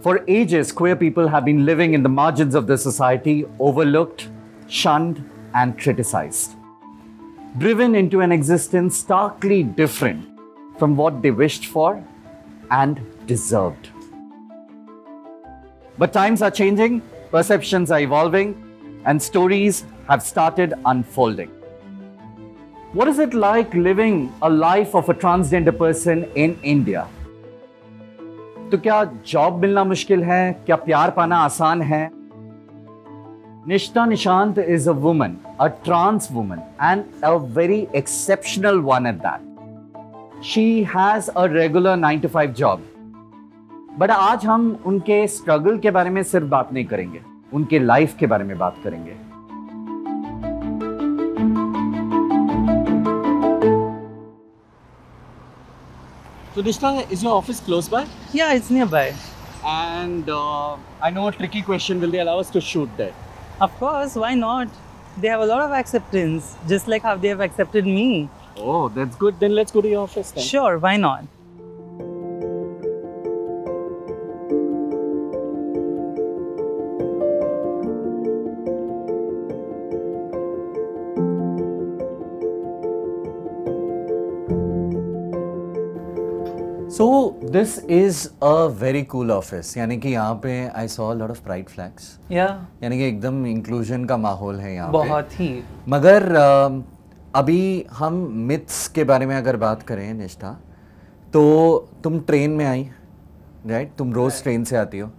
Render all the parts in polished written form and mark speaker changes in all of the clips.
Speaker 1: For ages, queer people have been living in the margins of the society, overlooked, shunned, and criticized. Driven into an existence starkly different from what they wished for and deserved. But times are changing, perceptions are evolving, and stories have started unfolding. What is it like living a life of a transgender person in India? तो क्या job मिलना मुश्किल है? क्या प्यार पाना आसान है? Nishta Nishant is a woman, a trans woman, and a very exceptional one at that. She has a regular 9 to 5 job. But आज हम उनके स्ट्रगल के बारे में सिर्फ बात नहीं करेंगे, उनके लाइफ के बारे में बात करेंगे. So Nishta, is your office close by?
Speaker 2: Yeah, it's nearby.
Speaker 1: And I know a tricky question, will they allow us to shoot there?
Speaker 2: Of course, why not? They have a lot of acceptance, just like how they have accepted me.
Speaker 1: Oh, that's good. Then let's go to your office then.
Speaker 2: Sure, why not?
Speaker 1: So this is a very cool office. यानी कि यहाँ पे I saw a lot of pride flags.
Speaker 2: Yeah.
Speaker 1: यानी कि एकदम inclusion का माहौल है यहाँ पे.
Speaker 2: बहुत ही.
Speaker 1: मगर अभी हम मिथ्स के बारे में अगर बात करें निष्ठा, तो तुम ट्रेन में आई, राइट? तुम रोज ट्रेन से आती हो,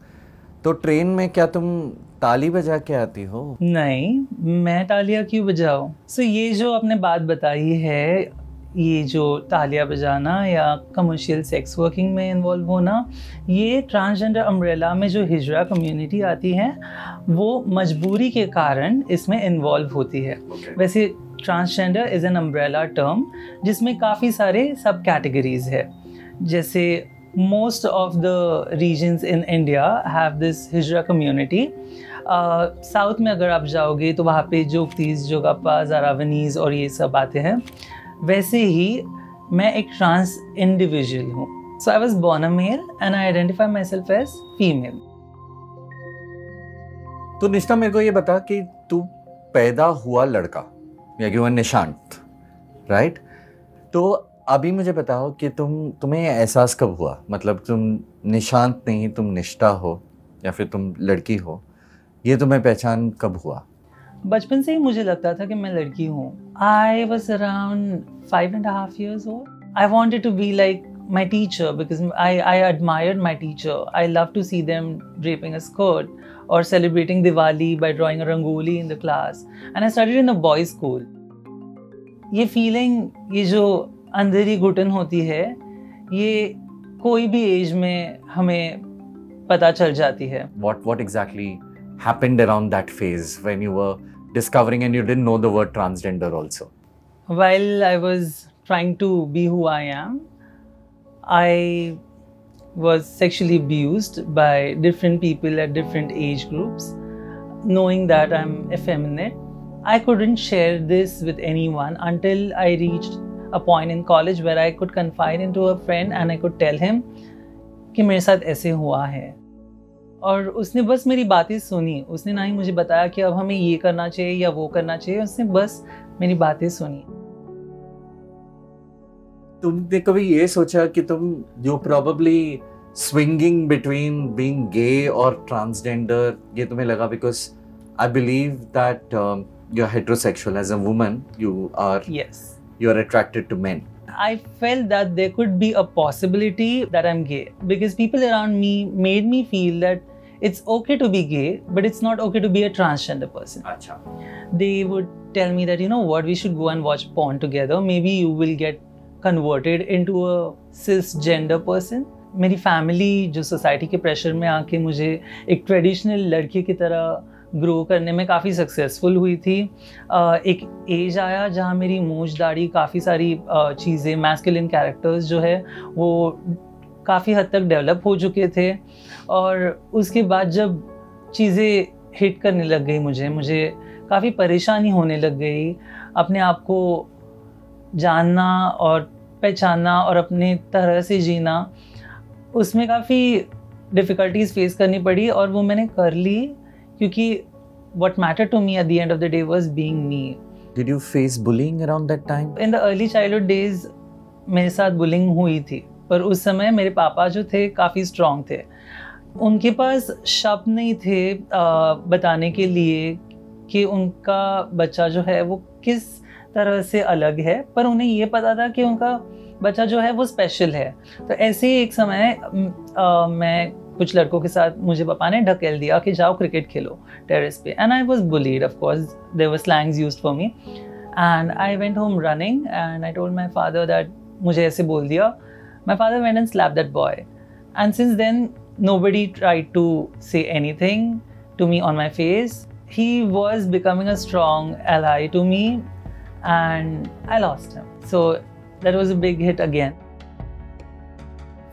Speaker 1: तो ट्रेन में क्या तुम ताली बजा के आती हो?
Speaker 2: नहीं, मैं तालियां क्यों बजाऊं? So ये जो आपने बात बताई है, ये जो तालियां बजाना या कमर्शियल सेक्स वर्किंग में इन्वॉल्व होना, ये ट्रांसजेंडर अम्ब्रेला में जो हिजरा कम्युनिटी आती है वो मजबूरी के कारण इसमें इन्वॉल्व होती है. वैसे transgender is an umbrella term जिसमें काफ़ी सारे सब कैटेगरीज है. जैसे most of the regions in India have this hijra community. South में अगर आप जाओगे तो वहाँ पे जोगतीज, जोगापा, ज़ारावनीज और ये सब आते हैं. वैसे ही मैं एक ट्रांस इंडिविजुअल हूँ. So I was born a male and I identify myself as female.
Speaker 1: तो निष्ठा, मेरे को ये बता कि तू पैदा हुआ लड़का, या कि वो निशांत, राइट? तो अभी मुझे बताओ कि तुम्हें एहसास कब हुआ? मतलब तुम निशांत नहीं, तुम निष्ठा हो या फिर तुम लड़की हो, ये तुम्हें पहचान कब हुआ?
Speaker 2: बचपन से ही मुझे लगता था कि मैं लड़की हूँ. I was around 5.5 years old. I wanted to be like my teacher because I admired my teacher. I love to see them draping a skirt or celebrating Diwali by drawing a rangoli in the class. And I studied in a boys' school. ये feeling, ये जो अंदर ही घुटन होती है, ये कोई भी एज में हमें पता चल जाती है.
Speaker 1: What exactly happened around that phase when you were discovering and you didn't know the word transgender also?
Speaker 2: While I was trying to be who I am, I was sexually abused by different people at different age groups. Knowing that I'm effeminate, I couldn't share this with anyone until I reached a point in college where I could confide into a friend and I could tell him कि मेरे साथ ऐसे हुआ है. और उसने बस मेरी बातें सुनी. उसने ना ही मुझे बताया कि अब हमें ये करना चाहिए या वो करना चाहिए. उसने बस मेरी बातें सुनी.
Speaker 1: तुमने कभी ये सोचा कि तुम you're probably swinging between being gay or transgender? ये तुम्हें लगा? Because I believe that you're heterosexual. As a woman, you're attracted to men.
Speaker 2: I felt that there could be a possibility that I'm gay because people around me made me feel that it's okay to be gay, but it's not okay to be a transgender person.
Speaker 1: Achha.
Speaker 2: They would tell me that, you know what, we should go and watch porn together. Maybe you will get converted into a cisgender person. मेरी family जो society के pressure में आके मुझे एक traditional लड़के की तरह ग्रो करने में काफ़ी सक्सेसफुल हुई थी. एक एज आया जहाँ मेरी मूंछ दाढ़ी, काफ़ी सारी चीज़ें, मैस्कुलिन कैरेक्टर्स जो है वो काफ़ी हद तक डेवलप हो चुके थे. और उसके बाद जब चीज़ें हिट करने लग गई मुझे काफ़ी परेशानी होने लग गई. अपने आप को जानना और पहचानना और अपने तरह से जीना, उसमें काफ़ी डिफ़िकल्टीज़ फेस करनी पड़ी और वो मैंने कर ली क्योंकि what mattered to me at the end of the day was being me.
Speaker 1: Did you face bullying around that time?
Speaker 2: In the early childhood days मेरे साथ बुलिंग हुई थी, पर उस समय मेरे पापा जो थे काफ़ी स्ट्रॉन्ग थे. उनके पास शब्द नहीं थे बताने के लिए कि उनका बच्चा जो है वो किस तरह से अलग है, पर उन्हें ये पता था कि उनका बच्चा जो है वो स्पेशल है. तो ऐसे ही एक समय मैं कुछ लड़कों के साथ मुझे पापा ने ढकेल दिया कि जाओ क्रिकेट खेलो टेरेस पे. And I was bullied, of course there were slangs used for me. And I went home running and I told my father that मुझे ऐसे बोल दिया. My father went and slapped that boy. And since then nobody tried to say anything to me on my face. He was becoming a strong ally to me and I lost him. So that was a big hit again.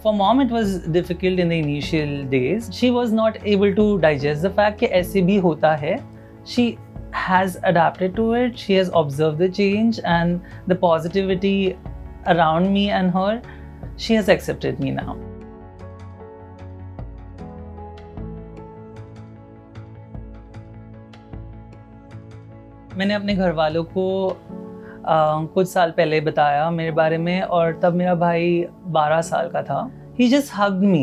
Speaker 2: For mom it was difficult in the initial days. She was not able to digest the fact कि ऐसे भी होता है. She has adapted to it. She has observed the change and the positivity around me and her. She has accepted me now. मैंने अपने घर वालों को कुछ साल पहले बताया मेरे बारे में और तब मेरा भाई 12 साल का था. He just hugged me.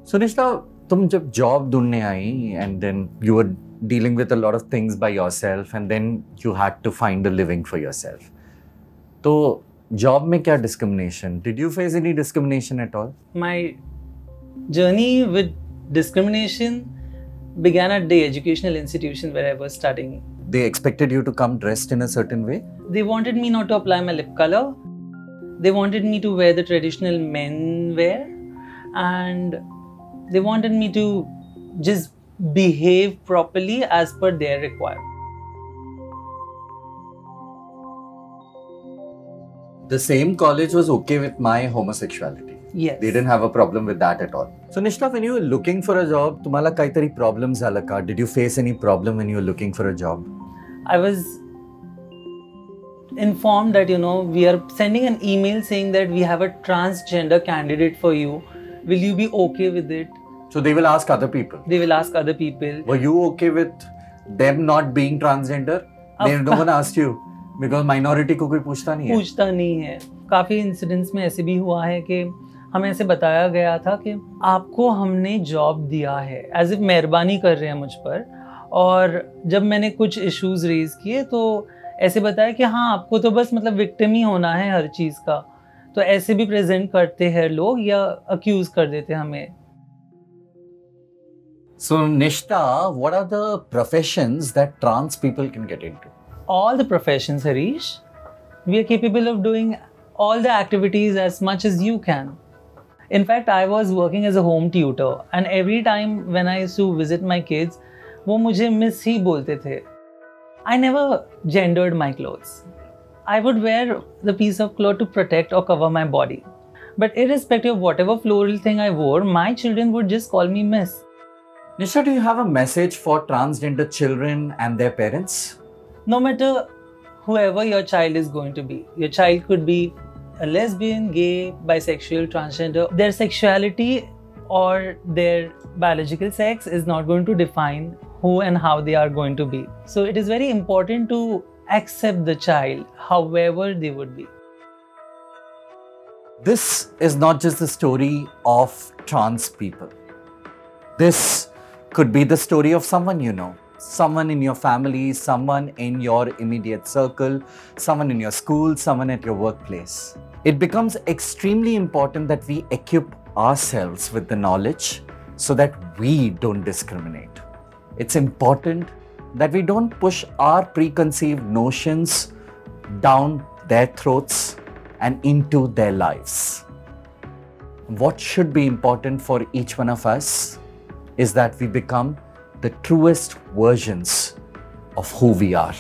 Speaker 1: So Nishta, तुम जब जॉब ढूंढने आई and then you were dealing with a lot of things by yourself and then you had to find a living for yourself. तो जॉब में क्या discrimination? Did you face any discrimination at all?
Speaker 2: My journey with discrimination began at the educational institution where I was studying.
Speaker 1: They expected you to come dressed in a certain way?
Speaker 2: They wanted me not to apply my lip color. They wanted me to wear the traditional men wear. And they wanted me to just behave properly as per their requirement.
Speaker 1: The same college was okay with my homosexuality.
Speaker 2: Yes.
Speaker 1: They didn't have a problem with that at all. So Nishta, when you were looking for a job, तुम्हाला काहीतरी problems झालं का? Did you face any problem when you were looking for a job?
Speaker 2: I was informed that, we are sending an email saying that we have a transgender candidate for you. Will you be okay with it?
Speaker 1: So they will ask other people?
Speaker 2: They will ask other people.
Speaker 1: Were you okay with them not being transgender? No one asked you? Because minority को कोई पूछता नहीं है?
Speaker 2: पूछता नहीं है. काफ़ी incidents में ऐसे भी हुआ है कि हमें ऐसे बताया गया था कि आपको हमने जॉब दिया है, एज इफ मेहरबानी कर रहे हैं मुझ पर. और जब मैंने कुछ इश्यूज रेज किए तो ऐसे बताया कि हाँ आपको तो बस मतलब विक्टिम ही होना है हर चीज़ का. तो ऐसे भी प्रेजेंट करते हैं लोग या अक्यूज कर देते हैं हमें.
Speaker 1: So Nishta, what are the professions that trans people can get into?
Speaker 2: All the professions, Harish. We are capable of doing all the activities as much as you can. In fact, I was working as a home tutor and every time when I used to visit my kids, वो मुझे miss ही बोलते थे. I never gendered my clothes. I would wear the piece of cloth to protect or cover my body. But irrespective of whatever floral thing I wore, my children would just call me Miss.
Speaker 1: Nishta, do you have a message for transgender children and their parents?
Speaker 2: No matter whoever your child is going to be, your child could be a lesbian, gay, bisexual, transgender. Their sexuality or their biological sex is not going to define who and how they are going to be. So it is very important to accept the child however they would be.
Speaker 1: This is not just the story of trans people. This could be the story of someone you know, someone in your family, someone in your immediate circle, someone in your school, someone at your workplace. It becomes extremely important that we equip ourselves with the knowledge so that we don't discriminate. It's important that we don't push our preconceived notions down their throats and into their lives. What should be important for each one of us is that we become the truest versions of who we are.